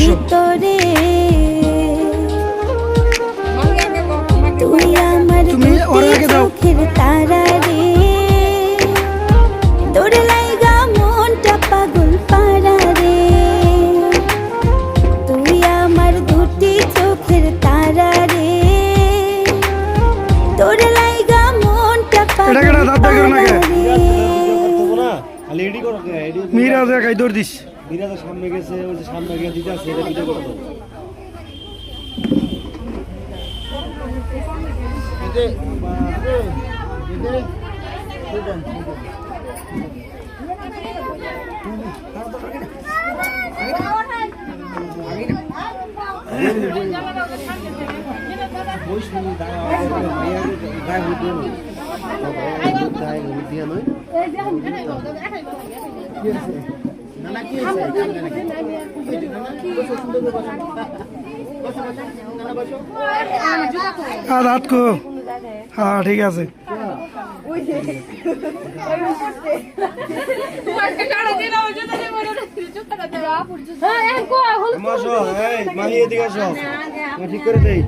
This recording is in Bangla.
বসো তুমি ওর আগে দাও তারা রে তোর লাইগা মনটা পাগল পারা রে তুই আমার দুটি চোখের তারা রে তোর লাইগা মনটা এটা কেডা দাঁত দেখো না কে না খালি এডি করো কে এডি মিরাজ একাই দৌড় দিস মিরাজ সামনে গেছে ওই যে সামনে গিয়ে দিতে আছে এটা ভিডিও করো রাত কো হ্যাঁ ঠিক আছে মাসো এই মাহি এদিকে আসো ঠিক করে দেই